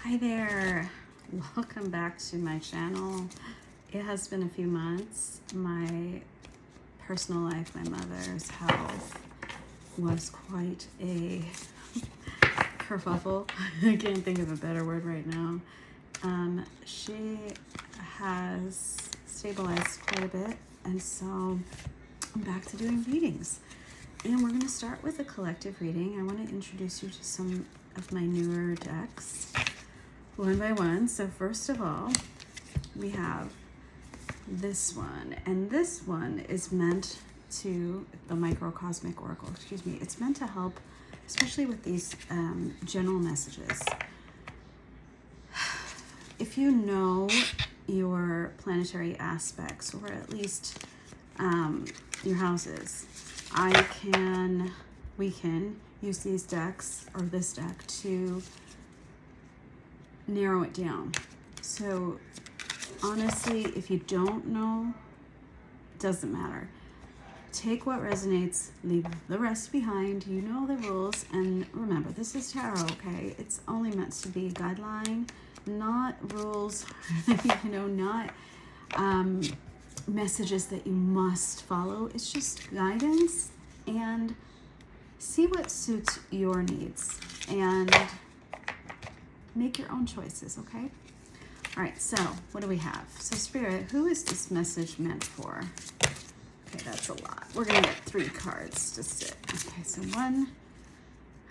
Hi there, welcome back to my channel. It has been a few months. My personal life, my mother's health was quite a kerfuffle. I can't think of a better word right now. She has stabilized quite a bit, and so I'm back to doing readings. And we're going to start with a collective reading. I want to introduce you to some of my newer decks, one by one. So first of all, we have this one, and this one is meant to, the Microcosmic Oracle, excuse me, it's meant to help, especially with these general messages. If you know your planetary aspects, or at least your houses, we can use these decks, or this deck, to narrow it down. So honestly, if you don't know, it doesn't matter. Take what resonates, leave the rest behind. You know the rules, and remember, this is tarot, okay? It's only meant to be a guideline, not rules, not messages that you must follow. It's just guidance, and see what suits your needs and make your own choices, okay? All right, so what do we have? So Spirit, who is this message meant for? Okay, that's a lot. We're gonna get 3 cards to sit. Okay, so 1.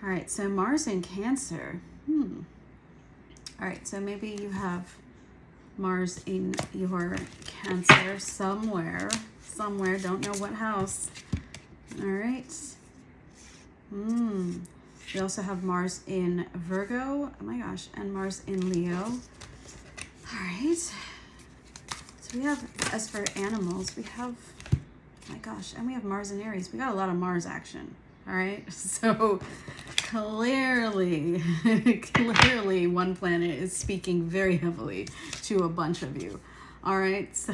All right, so Mars in Cancer. All right, so maybe you have Mars in your Cancer somewhere, don't know what house. All right. We also have Mars in Virgo, oh my gosh, and Mars in Leo. All right. So we have, as for animals, we have, oh my gosh, and we have Mars in Aries. We got a lot of Mars action. All right. So clearly one planet is speaking very heavily to a bunch of you. All right. So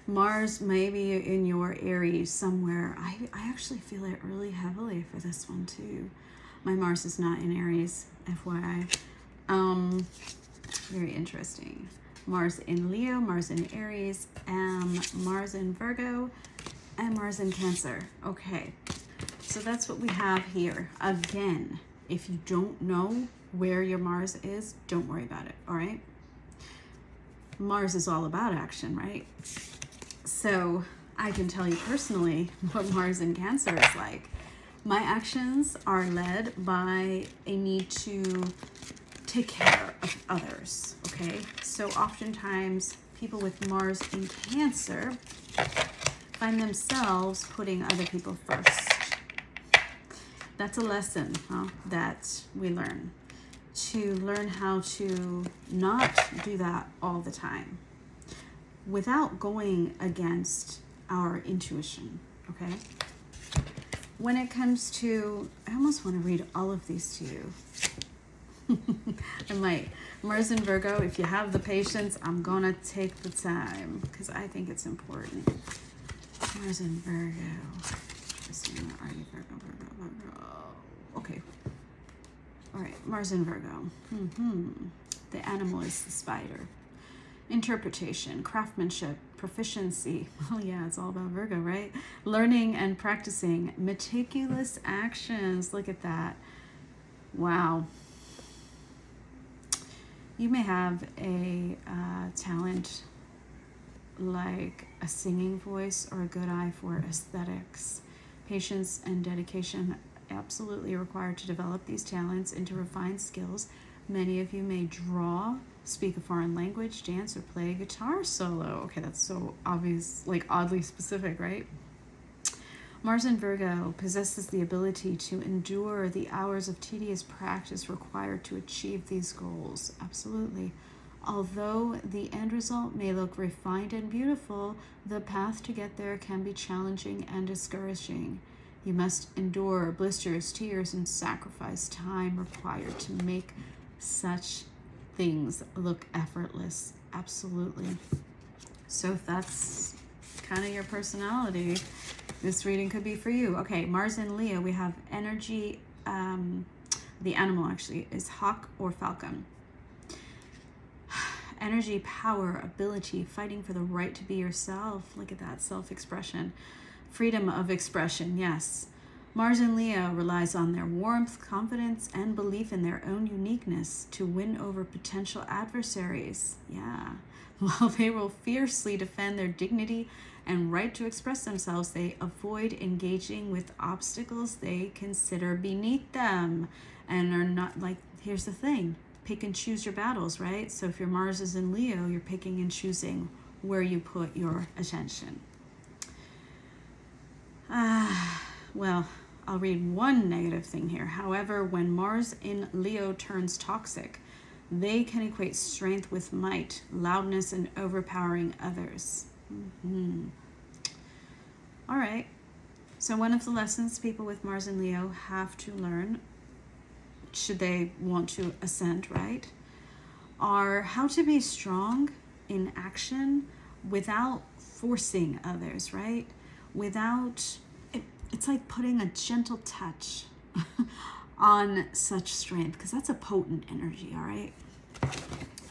Mars may be in your Aries somewhere. I actually feel it really heavily for this one too. My Mars is not in Aries, FYI. Very interesting. Mars in Leo, Mars in Aries, Mars in Virgo, and Mars in Cancer. Okay, so that's what we have here. Again, if you don't know where your Mars is, don't worry about it, all right? Mars is all about action, right? So I can tell you personally what Mars in Cancer is like. My actions are led by a need to take care of others, okay? So oftentimes people with Mars in Cancer find themselves putting other people first. That's a lesson that we learn. To learn how to not do that all the time without going against our intuition, okay? When it comes to, I almost want to read all of these to you. I might. Mars in Virgo, if you have the patience, I'm going to take the time because I think it's important. Mars in Virgo. Christina, are you Virgo? Okay. All right, Mars in Virgo. The animal is the spider. Interpretation, craftsmanship, proficiency. Well, yeah, it's all about Virgo, right? Learning and practicing, meticulous actions. Look at that. Wow. You may have a talent like a singing voice or a good eye for aesthetics. Patience and dedication absolutely required to develop these talents into refined skills. Many of you may draw, speak a foreign language, dance, or play a guitar solo. Okay, that's so obvious, like oddly specific, right? Mars in Virgo possesses the ability to endure the hours of tedious practice required to achieve these goals. Absolutely. Although the end result may look refined and beautiful, the path to get there can be challenging and discouraging. You must endure blisters, tears, and sacrifice time required to make such things look effortless. Absolutely. So if that's kind of your personality, this reading could be for you. Okay, Mars in Leo, we have energy, The animal actually is hawk or falcon. Energy, power, ability, fighting for the right to be yourself. Look at that, self-expression. Freedom of expression, yes. Mars in Leo relies on their warmth, confidence, and belief in their own uniqueness to win over potential adversaries. Yeah. While they will fiercely defend their dignity and right to express themselves, they avoid engaging with obstacles they consider beneath them and are not like, here's the thing, pick and choose your battles, right? So if your Mars is in Leo, you're picking and choosing where you put your attention. Well, I'll read one negative thing here. However, when Mars in Leo turns toxic, they can equate strength with might, loudness, and overpowering others. All right. So one of the lessons people with Mars in Leo have to learn, should they want to ascend, right, are how to be strong in action without forcing others, right? Without, it's like putting a gentle touch on such strength, because that's a potent energy, all right?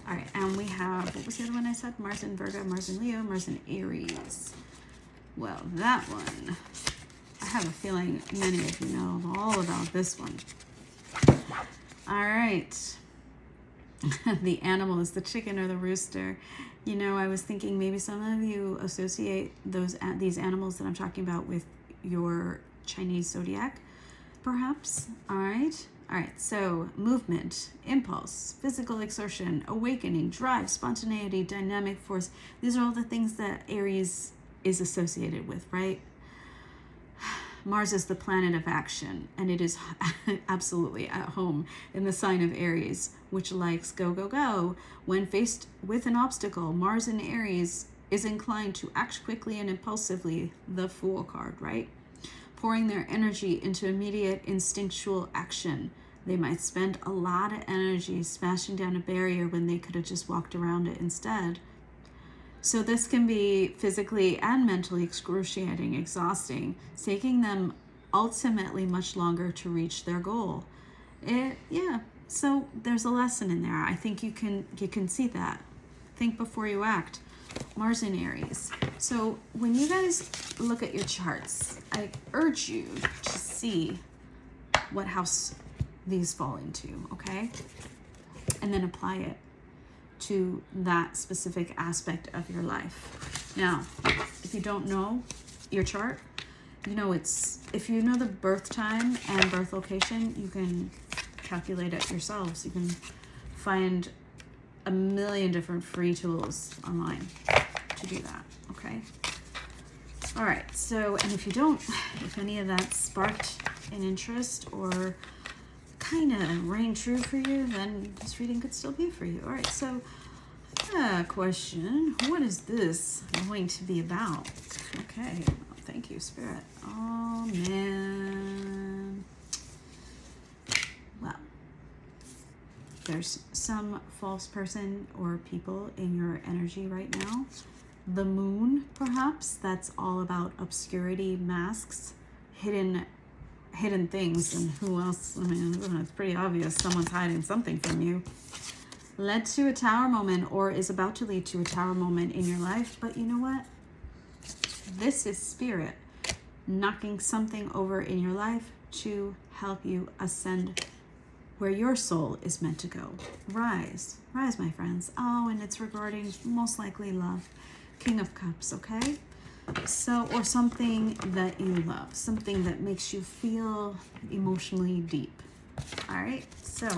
All right, and we have, what was the other one I said? Mars in Virgo, Mars in Leo, Mars in Aries. Well, that one, I have a feeling many of you know all about this one. All right. The animal is the chicken or the rooster. You know, I was thinking maybe some of you associate these animals that I'm talking about with your Chinese zodiac, perhaps. All right. All right. So movement, impulse, physical exertion, awakening, drive, spontaneity, dynamic force. These are all the things that Aries is associated with, right? Mars is the planet of action, and it is absolutely at home in the sign of Aries, which likes go, go, go. When faced with an obstacle, Mars in Aries is inclined to act quickly and impulsively, the Fool card, right? Pouring their energy into immediate instinctual action. They might spend a lot of energy smashing down a barrier when they could have just walked around it instead. So this can be physically and mentally excruciating, exhausting, taking them ultimately much longer to reach their goal. So there's a lesson in there. I think you can see that. Think before you act. Mars in Aries. So when you guys look at your charts, I urge you to see what house these fall into, okay? And then apply it to that specific aspect of your life. Now, if you don't know your chart, if you know the birth time and birth location, you can calculate it yourselves. You can find a million different free tools online to do that, okay? All right, so, and if any of that sparked an interest or kind of rang true for you, then this reading could still be for you. All right, so question, what is this going to be about? Okay, thank you, Spirit. Oh, man. Well, there's some false person or people in your energy right now. The moon, perhaps, that's all about obscurity, masks, hidden things, and who else? I mean, it's pretty obvious someone's hiding something from you. Led to a tower moment or is about to lead to a tower moment in your life, but you know what? This is Spirit knocking something over in your life to help you ascend where your soul is meant to go. Rise, my friends. Oh, and it's regarding most likely love. King of Cups, okay? So, or something that you love, something that makes you feel emotionally deep. All right, so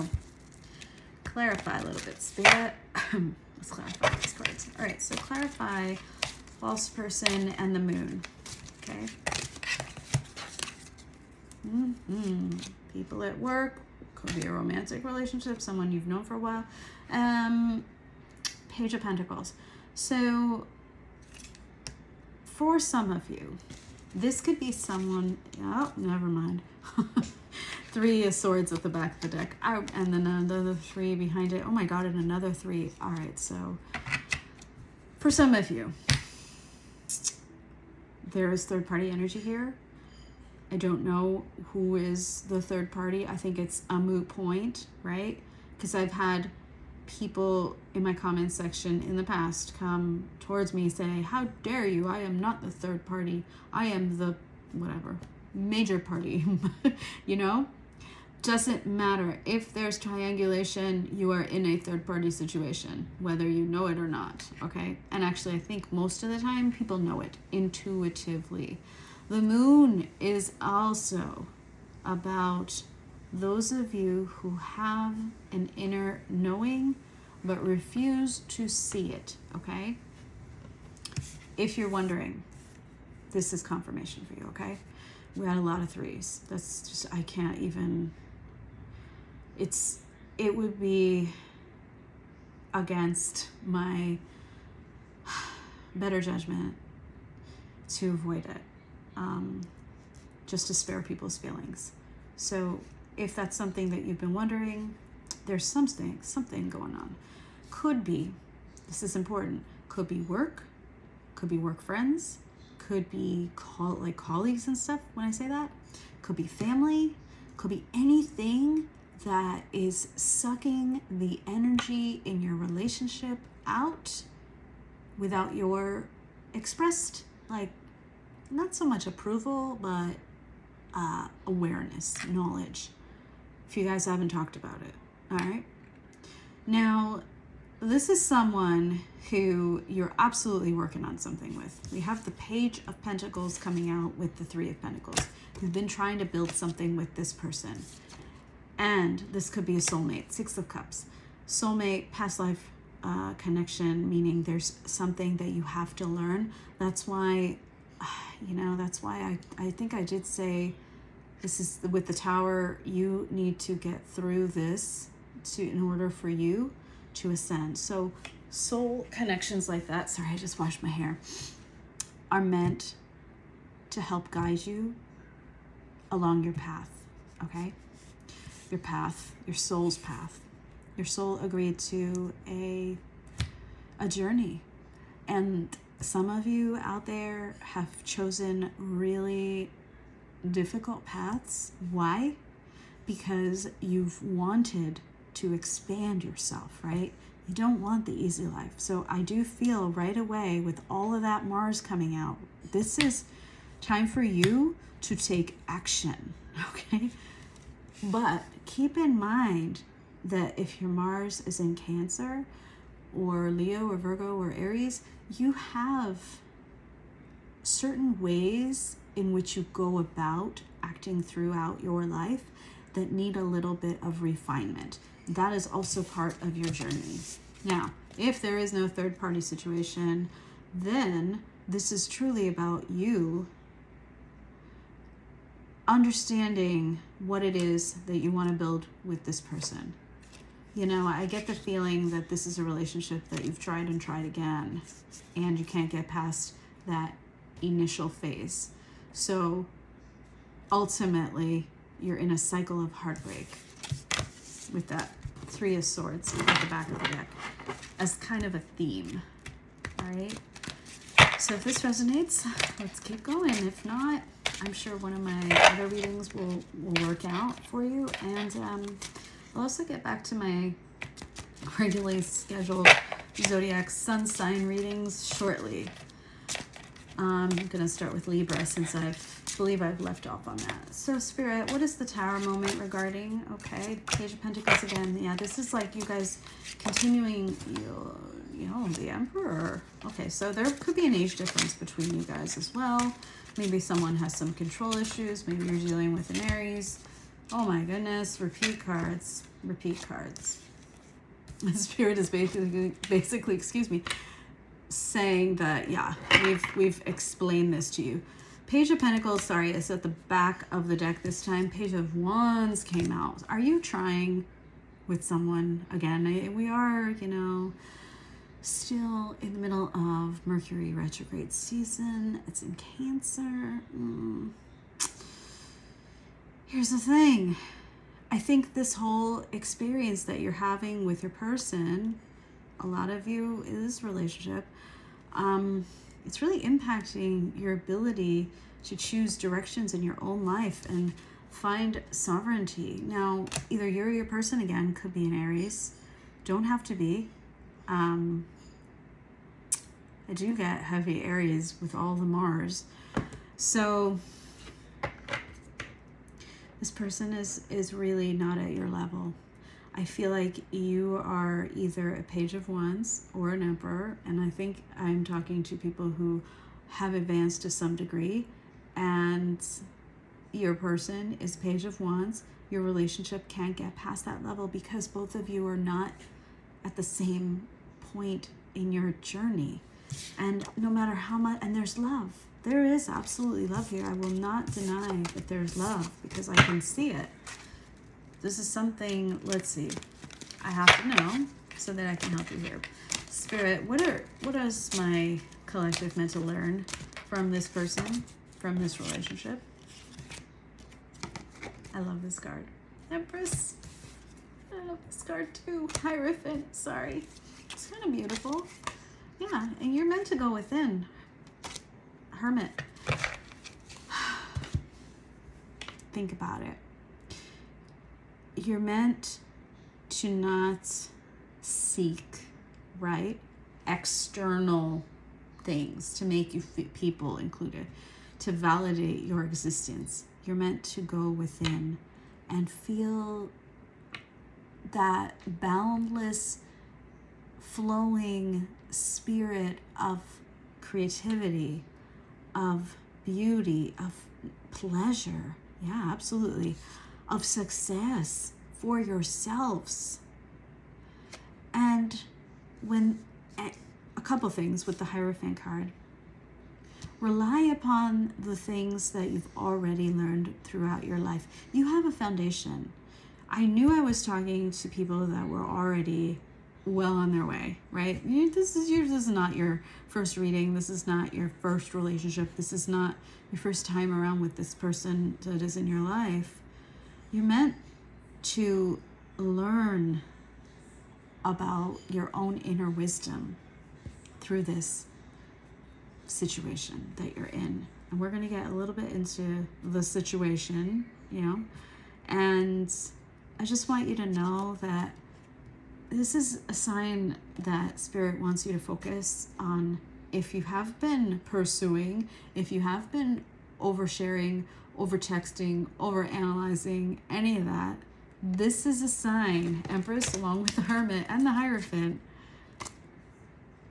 clarify a little bit, Spirit. Let's clarify these cards. All right, so clarify false person and the moon, okay? People at work, could be a romantic relationship, someone you've known for a while. Page of Pentacles. So, for some of you, this could be someone, oh, never mind. 3 of Swords at the back of the deck. And then another 3 behind it. Oh my God, and another 3. All right, so for some of you, there is third-party energy here. I don't know who is the third party. I think it's a moot point, right? Because I've had people in my comment section in the past come towards me say, how dare you? I am not the third party. I am the whatever, major party, you know? Doesn't matter. If there's triangulation, you are in a third party situation, whether you know it or not, okay? And actually, I think most of the time people know it intuitively. The moon is also about those of you who have an inner knowing but refuse to see it, okay? If you're wondering, this is confirmation for you, okay? We had a lot of threes. That's just, I can't even, it would be against my better judgment to avoid it, just to spare people's feelings. So if that's something that you've been wondering, there's something going on. Could be, this is important, could be work friends, could be colleagues and stuff when I say that, could be family, could be anything that is sucking the energy in your relationship out without your expressed, like, not so much approval, but awareness, knowledge, if you guys haven't talked about it. All right. Now, this is someone who you're absolutely working on something with. We have the Page of Pentacles coming out with the Three of Pentacles. You've been trying to build something with this person. And this could be a soulmate. Six of Cups. Soulmate, past life connection, meaning there's something that you have to learn. That's why, that's why I think I did say, this is with the Tower, you need to get through this in order for you to ascend. So soul connections like that, sorry, I just washed my hair, are meant to help guide you along your path, okay? Your path, your soul's path. Your soul agreed to a journey. And some of you out there have chosen really difficult paths. Why? Because you've wanted to expand yourself, right? You don't want the easy life. So I do feel right away with all of that Mars coming out, this is time for you to take action, okay? But keep in mind that if your Mars is in Cancer or Leo or Virgo or Aries, you have certain ways in which you go about acting throughout your life that need a little bit of refinement. That is also part of your journey. Now, if there is no third party situation, then this is truly about you understanding what it is that you want to build with this person. I get the feeling that this is a relationship that you've tried and tried again, and you can't get past that initial phase. So ultimately, you're in a cycle of heartbreak with that Three of Swords at the back of the deck as kind of a theme, all right? So if this resonates, let's keep going. If not, I'm sure one of my other readings will work out for you. And I'll also get back to my regularly scheduled zodiac sun sign readings shortly. I'm going to start with Libra since I believe I've left off on that. So Spirit, what is the Tower moment regarding? Okay, Page of Pentacles again. Yeah, this is like you guys continuing, the Emperor. Okay, so there could be an age difference between you guys as well. Maybe someone has some control issues. Maybe you're dealing with an Aries. Oh my goodness, repeat cards. The Spirit is basically, excuse me, saying that, yeah, we've explained this to you. Page of Pentacles, sorry, is at the back of the deck this time. Page of Wands came out. Are you trying with someone again? We are, still in the middle of Mercury retrograde season. It's in Cancer. Here's the thing. I think this whole experience that you're having with your person, a lot of you, is relationship. It's really impacting your ability to choose directions in your own life and find sovereignty. Now, either you or your person, again, could be an Aries. Don't have to be. I do get heavy Aries with all the Mars. So this person is really not at your level. I feel like you are either a Page of Wands or an Emperor, and I think I'm talking to people who have advanced to some degree, and your person is Page of Wands. Your relationship can't get past that level because both of you are not at the same point in your journey. And no matter how much, and there's love. There is absolutely love here. I will not deny that there's love because I can see it. This is something, let's see, I have to know so that I can help you here. Spirit, what is my collective meant to learn from this person, from this relationship? I love this card. Empress. I love this card too. Hierophant, sorry. It's kind of beautiful. Yeah, and you're meant to go within. Hermit. Think about it. You're meant to not seek, right, external things to make you people included, to validate your existence. You're meant to go within and feel that boundless, flowing spirit of creativity, of beauty, of pleasure, yeah, absolutely, of success for yourselves. And when a couple things with the Hierophant card, rely upon the things that you've already learned throughout your life. You have a foundation. I knew I was talking to people that were already well on their way, right? This is not your first reading. This is not your first relationship. This is not your first time around with this person that is in your life. You're meant to learn about your own inner wisdom through this situation that you're in. And we're going to get a little bit into the situation, and I just want you to know that this is a sign that Spirit wants you to focus on. If you have been pursuing, if you have been oversharing, over-texting, over-analyzing, any of that, this is a sign, Empress, along with the Hermit and the Hierophant,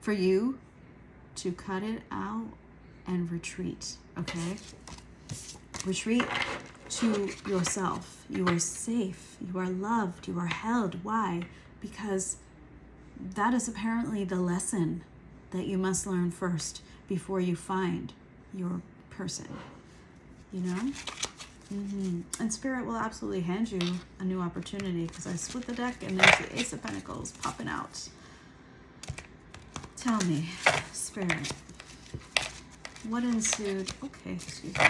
for you to cut it out and retreat, okay? Retreat to yourself. You are safe. You are loved. You are held. Why? Because that is apparently the lesson that you must learn first before you find your person, And Spirit will absolutely hand you a new opportunity, because I split the deck and there's the Ace of Pentacles popping out. Tell me, Spirit, what ensued? Okay, excuse me.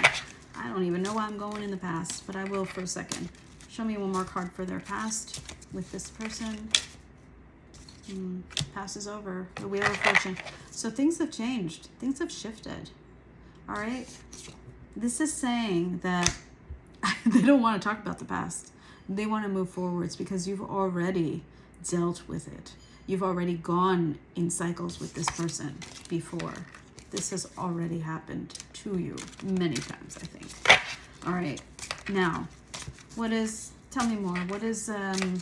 I don't even know why I'm going in the past, but I will for a second. Show me one more card for their past with this person. Past is over. The Wheel of Fortune. So things have changed. Things have shifted. All right? This is saying that they don't want to talk about the past. They want to move forwards because you've already dealt with it. You've already gone in cycles with this person before. This has already happened to you many times, I think. All right. Now, tell me more. What is the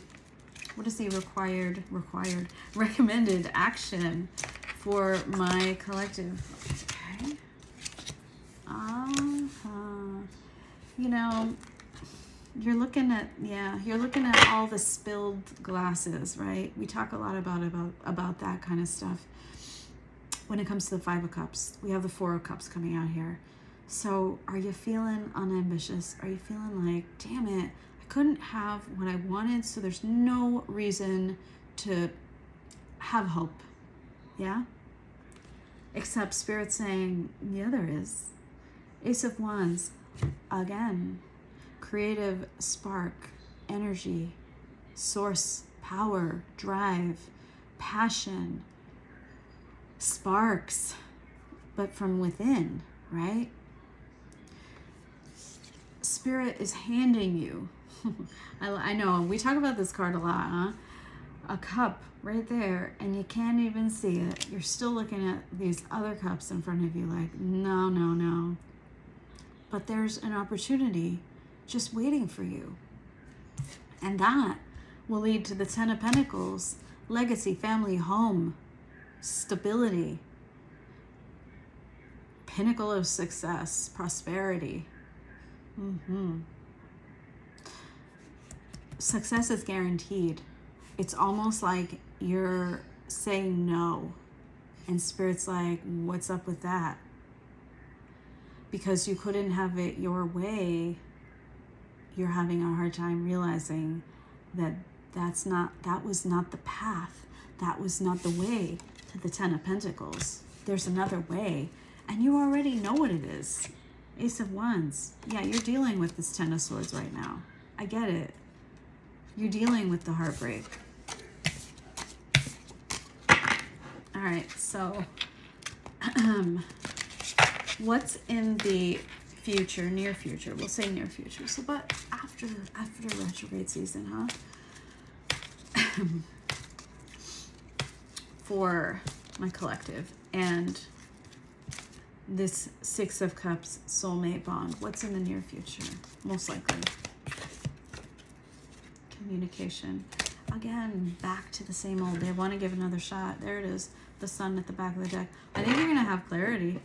recommended action for my collective? Okay. You're looking at all the spilled glasses, right? We talk a lot about that kind of stuff. When it comes to the Five of Cups, we have the Four of Cups coming out here. So are you feeling unambitious? Are you feeling like, damn it, I couldn't have what I wanted, so there's no reason to have hope? Yeah? Except Spirit saying, yeah, there is. Ace of Wands, again, creative spark, energy, source, power, drive, passion, sparks, but from within, right? Spirit is handing you. I know, we talk about this card a lot, huh? A cup right there, and you can't even see it. You're still looking at these other cups in front of you like, no, no, no. But there's an opportunity just waiting for you. And that will lead to the Ten of Pentacles, legacy, family, home, stability, pinnacle of success, prosperity. Success is guaranteed. It's almost like you're saying no, and Spirit's like, what's up with that? Because you couldn't have it your way, you're having a hard time realizing that that was not the path. That was not the way to the Ten of Pentacles. There's another way, and you already know what it is. Ace of Wands. Yeah, you're dealing with this Ten of Swords right now. I get it. You're dealing with the heartbreak. All right, so what's in the future, near future? We'll say near future. So, but after retrograde season, huh? For my collective and this Six of Cups soulmate bond, what's in the near future? Most likely communication. Again, back to the same old. They want to give another shot. There it is. The sun at the back of the deck. I think you're going to have clarity.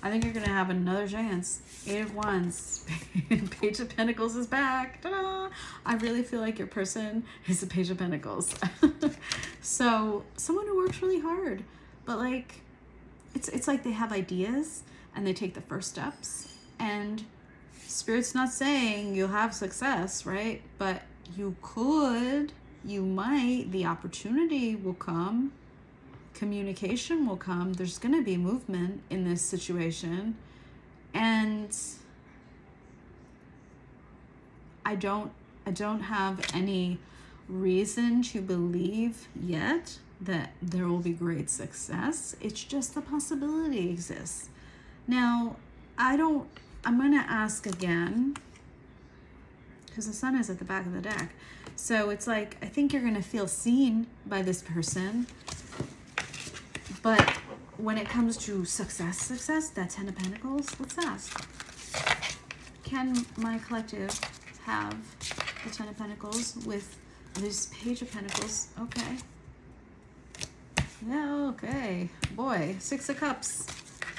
I think you're going to have another chance. Eight of Wands. Page of Pentacles is back. Ta-da! I really feel like your person is the Page of Pentacles. So someone who works really hard. But like, it's like they have ideas and they take the first steps. And Spirit's not saying you'll have success, right? But you could, you might, the opportunity will come. Communication will come. There's going to be movement in this situation. And I don't have any reason to believe yet that there will be great success. It's just the possibility exists. Now, I'm going to ask again, because the sun is at the back of the deck. So it's like, I think you're going to feel seen by this person. But when it comes to success, that Ten of Pentacles, let's ask. Can my collective have the Ten of Pentacles with this Page of Pentacles? Okay. Yeah, okay. Boy, Six of Cups.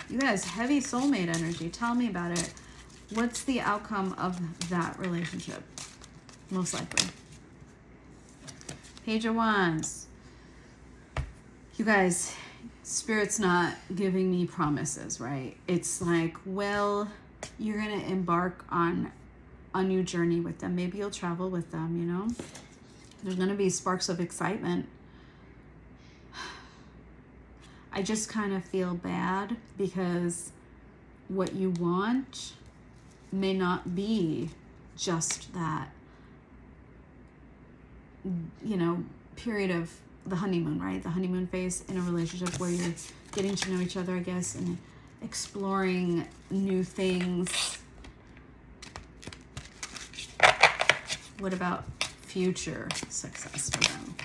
You guys, heavy soulmate energy. Tell me about it. What's the outcome of that relationship? Most likely. Page of Wands. You guys, Spirit's not giving me promises, right? It's like, well, you're going to embark on a new journey with them. Maybe you'll travel with them, you know? There's going to be sparks of excitement. I just kind of feel bad because what you want may not be just that, you know, period of the honeymoon, right? The honeymoon phase in a relationship where you're getting to know each other, I guess, and exploring new things. What about future success for them?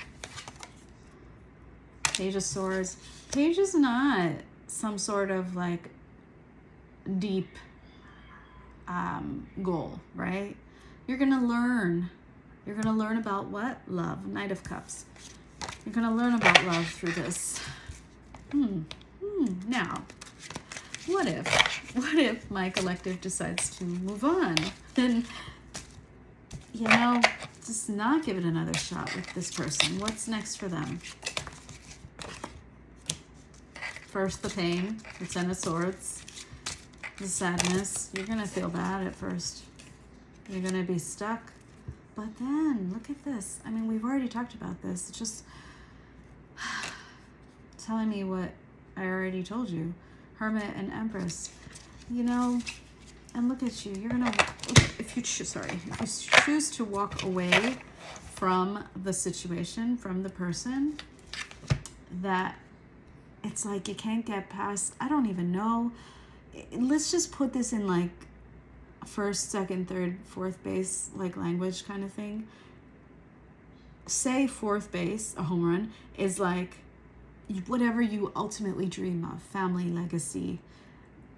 Page of Swords. Page is not some sort of like deep goal, right? You're gonna learn. You're gonna learn about what? Love. Knight of Cups. You're gonna learn about love through this. Now, what if my collective decides to move on? Then, you know, just not give it another shot with this person. What's next for them? First, the pain, the Ten of Swords, the sadness. You're gonna feel bad at first. You're gonna be stuck. But then, look at this. I mean, we've already talked about this. It's just telling me what I already told you. Hermit and Empress. You know, and look at you. You're gonna, if you choose to walk away from the situation, from the person, that it's like you can't get past, I don't even know. Let's just put this in like first, second, third, fourth base, like language kind of thing. Say fourth base, a home run, is like whatever you ultimately dream of, family, legacy,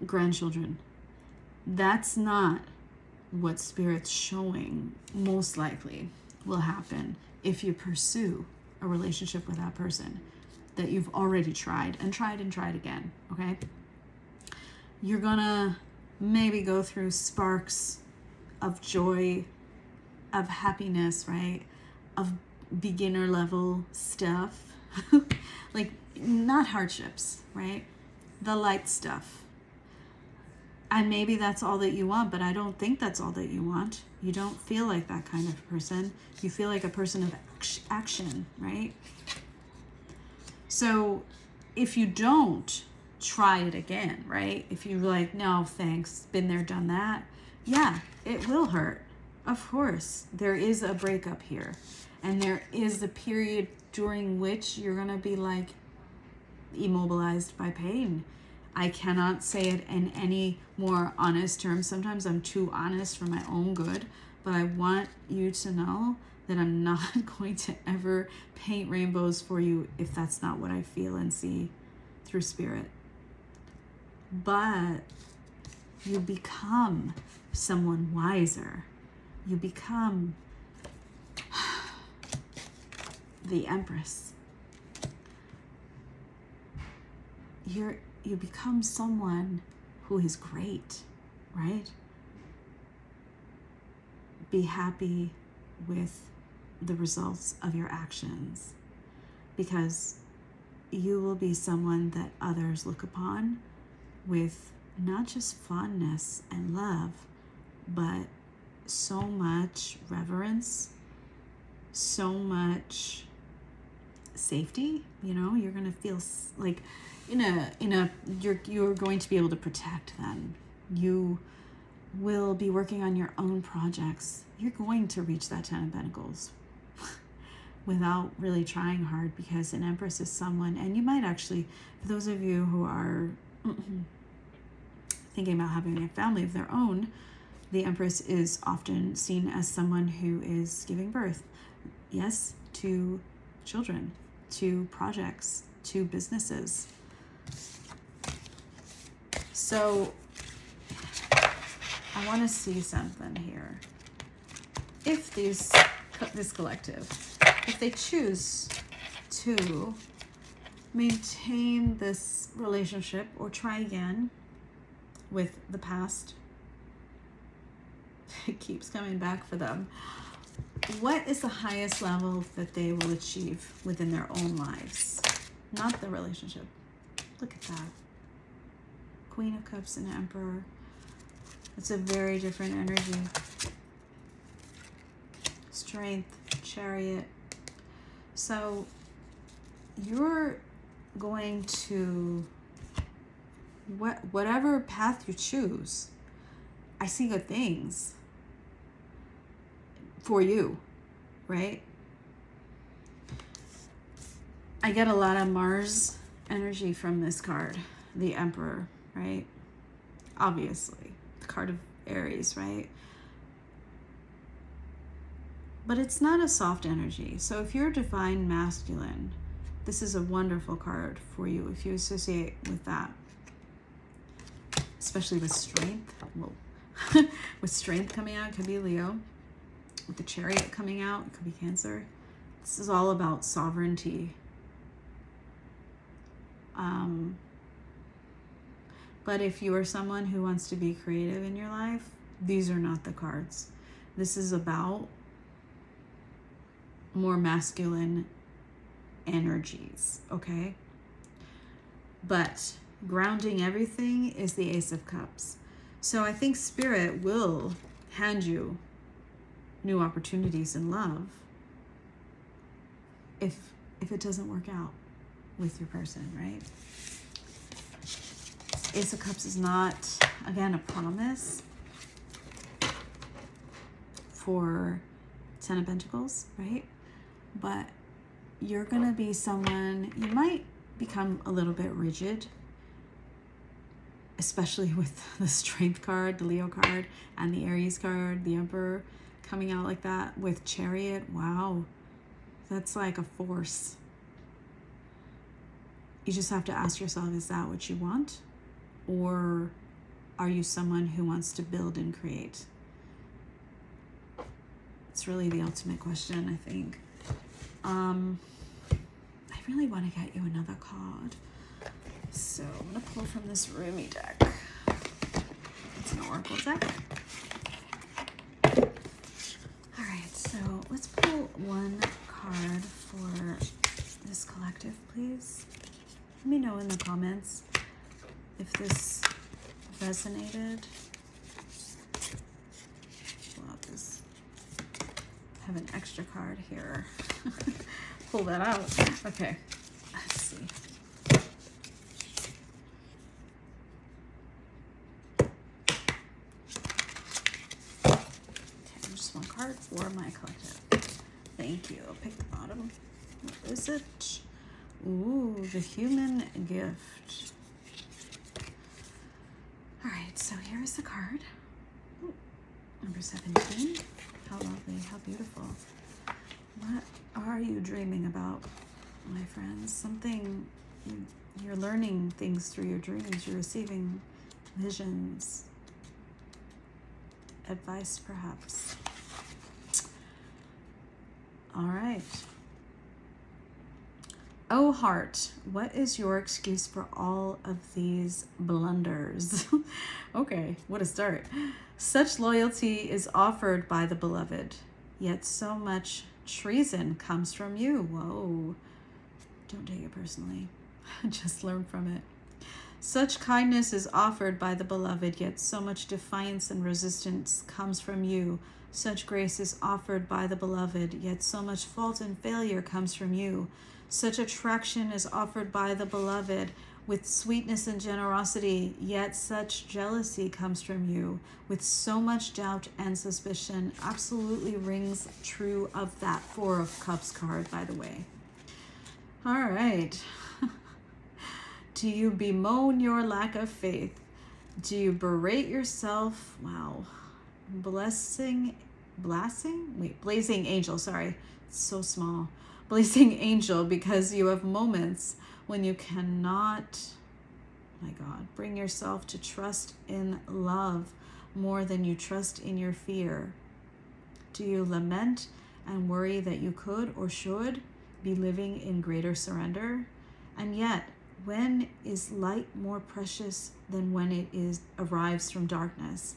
grandchildren. That's not what Spirit's showing most likely will happen if you pursue a relationship with that person that you've already tried and tried and tried again, okay? You're gonna maybe go through sparks of joy, of happiness, right? Of beginner level stuff. Like, not hardships, right? The light stuff. And maybe that's all that you want, but I don't think that's all that you want. You don't feel like that kind of person. You feel like a person of action, right? So if you don't try it again, right? If you're like, no, thanks, been there, done that. Yeah, it will hurt. Of course, there is a breakup here. And there is a period during which you're going to be like immobilized by pain. I cannot say it in any more honest terms. Sometimes I'm too honest for my own good, but I want you to know that I'm not going to ever paint rainbows for you if that's not what I feel and see through Spirit. But you become someone wiser. You become the Empress. You become someone who is great, right? Be happy with the results of your actions, because you will be someone that others look upon with not just fondness and love, but so much reverence, so much safety. You know, you're gonna feel like you're going to be able to protect them. You will be working on your own projects. You're going to reach that 10 of Pentacles without really trying hard, because an Empress is someone, and you might actually, for those of you who are thinking about having a family of their own, the Empress is often seen as someone who is giving birth, yes, to children, to projects, to businesses. So I want to see something here. If this collective, if they choose to maintain this relationship or try again with the past, it keeps coming back for them. What is the highest level that they will achieve within their own lives? Not the relationship. Look at that. Queen of Cups and Emperor. It's a very different energy. Strength, Chariot. So you're going to, whatever path you choose, I see good things for you, right? I get a lot of Mars energy from this card, the Emperor, right? Obviously, the card of Aries, right? But it's not a soft energy. So if you're divine masculine, this is a wonderful card for you if you associate with that, especially with strength. Well, with strength coming out, it could be Leo. With the Chariot coming out, it could be Cancer. This is all about sovereignty. But if you are someone who wants to be creative in your life, these are not the cards. This is about more masculine energies, okay? But grounding everything is the Ace of Cups. So I think Spirit will hand you new opportunities in love if it doesn't work out with your person, right? Ace of Cups is not, again, a promise for 10 of Pentacles, right? But you're going to be someone, you might become a little bit rigid especially with the Strength card, the Leo card, and the Aries card, the Emperor coming out like that with Chariot. Wow, that's like a force. You just have to ask yourself, is that what you want? Or are you someone who wants to build and create? It's really the ultimate question, I think. I really want to get you another card. So I'm going to pull from this roomy deck. It's an Oracle deck. All right, so let's pull one card for this collective, please. Let me know in the comments if this resonated. Pull out this. I have an extra card here. Pull that out. Okay, let's see. Okay, just one card for my collective. Thank you. I'll pick the bottom. What is it? Ooh, the human gift. All right, so here is the card. Ooh, number 17. How lovely, how beautiful. What are you dreaming about, my friends? Something, you're learning things through your dreams. You're receiving visions, advice perhaps. All right. Oh heart, what is your excuse for all of these blunders? Okay, what a start. Such loyalty is offered by the beloved, yet so much treason comes from you. Whoa, don't take it personally. Just learn from it. Such kindness is offered by the beloved, yet so much defiance and resistance comes from you. Such grace is offered by the beloved, yet so much fault and failure comes from you. Such attraction is offered by the beloved with sweetness and generosity, yet such jealousy comes from you with so much doubt and suspicion. Absolutely rings true of that Four of Cups card, by the way. All right. Do you bemoan your lack of faith? Do you berate yourself? Wow. Blazing angel, sorry. It's so small. Blazing angel, because you have moments when you cannot, my God, bring yourself to trust in love more than you trust in your fear. Do you lament and worry that you could or should be living in greater surrender? And yet, when is light more precious than when it arrives from darkness?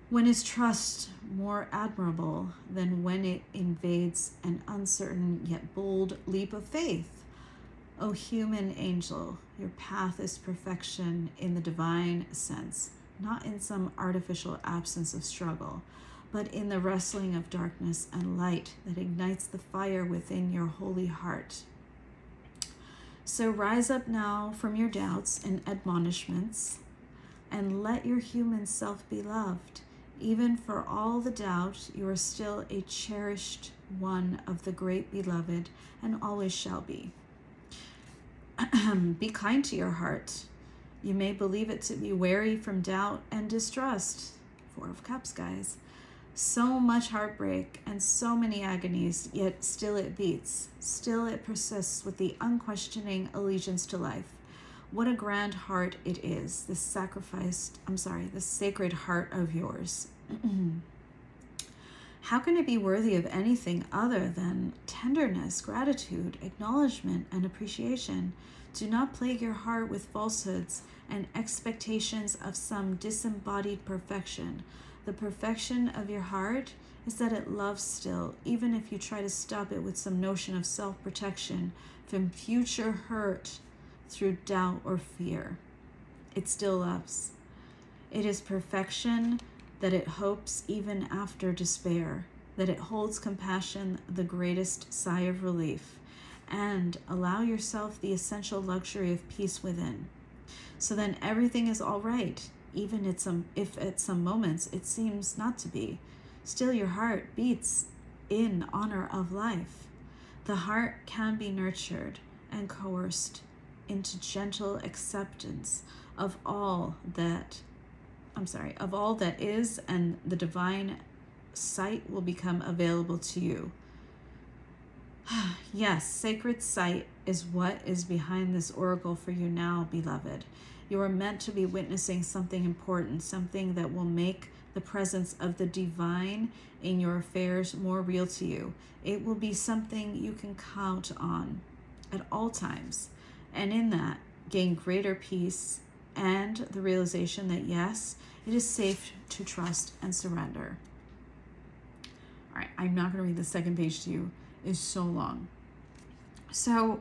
When is trust more admirable than when it invades an uncertain yet bold leap of faith? O human angel, your path is perfection in the divine sense, not in some artificial absence of struggle, but in the wrestling of darkness and light that ignites the fire within your holy heart. So rise up now from your doubts and admonishments, and let your human self be loved. Even for all the doubt, you are still a cherished one of the great beloved, and always shall be. Be kind to your heart. You may believe it to be wary from doubt and distrust. Four of Cups, guys. So much heartbreak and so many agonies, yet still it beats. Still it persists with the unquestioning allegiance to life. What a grand heart it is, this sacred heart of yours. How can it be worthy of anything other than tenderness, gratitude, acknowledgement, and appreciation? Do not plague your heart with falsehoods and expectations of some disembodied perfection. The perfection of your heart is that it loves still, even if you try to stop it with some notion of self-protection from future hurt through doubt or fear. It still loves. It is perfection that it hopes even after despair, that it holds compassion the greatest sigh of relief, and allow yourself the essential luxury of peace within. So then everything is all right, even if at some moments it seems not to be. Still your heart beats in honor of life. The heart can be nurtured and coerced into gentle acceptance of all that, of all that is, and the divine sight will become available to you. Yes, sacred sight is what is behind this oracle for you now, beloved. You are meant to be witnessing something important, something that will make the presence of the divine in your affairs more real to you. It will be something you can count on at all times. And in that, gain greater peace and the realization that, yes, it is safe to trust and surrender. All right, I'm not going to read the second page to you. It's so long. So,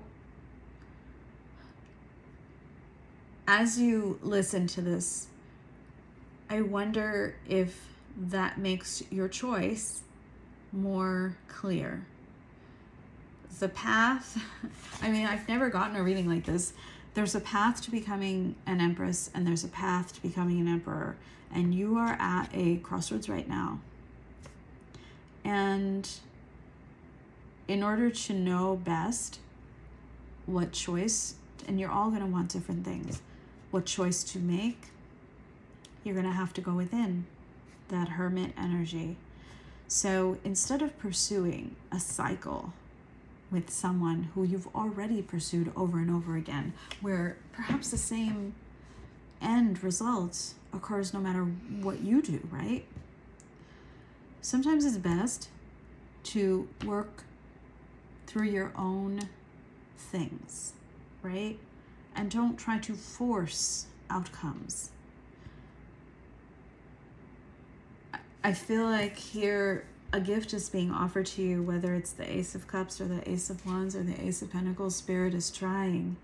as you listen to this, I wonder if that makes your choice more clear. The path, I mean, I've never gotten a reading like this. There's a path to becoming an empress, and there's a path to becoming an emperor. And you are at a crossroads right now. And in order to know best what choice, and you're all going to want different things, what choice to make, you're going to have to go within that hermit energy. So instead of pursuing a cycle with someone who you've already pursued over and over again, where perhaps the same end result occurs no matter what you do, right? Sometimes it's best to work through your own things, right? And don't try to force outcomes. I feel like here a gift is being offered to you, whether it's the Ace of Cups or the Ace of Wands or the Ace of Pentacles. Spirit is trying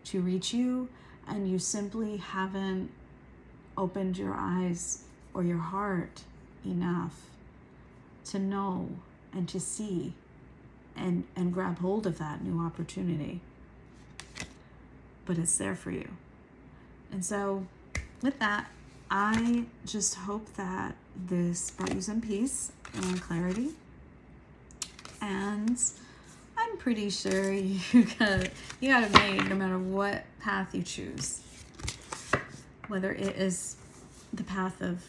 to reach you, and you simply haven't opened your eyes or your heart enough to know and to see and grab hold of that new opportunity. But it's there for you. And so with that, I just hope that this brought you some peace and clarity. And I'm pretty sure you got it made no matter what path you choose. Whether it is the path of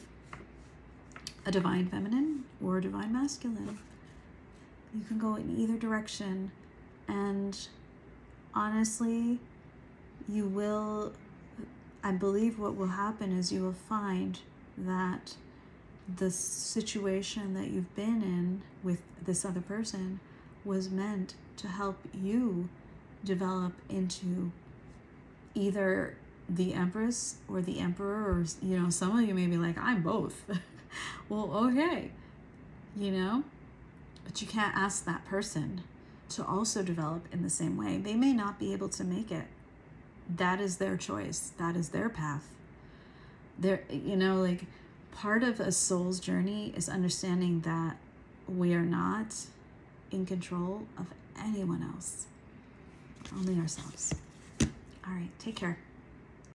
a divine feminine or a divine masculine. You can go in either direction, and honestly, you will, I believe what will happen is you will find that the situation that you've been in with this other person was meant to help you develop into either the Empress or the Emperor, or, you know, some of you may be like, I'm both. Well, okay, you know, but you can't ask that person to also develop in the same way. They may not be able to make it. That is their choice. That is their path. You know, like, part of a soul's journey is understanding that we are not in control of anyone else, only ourselves. All right, take care.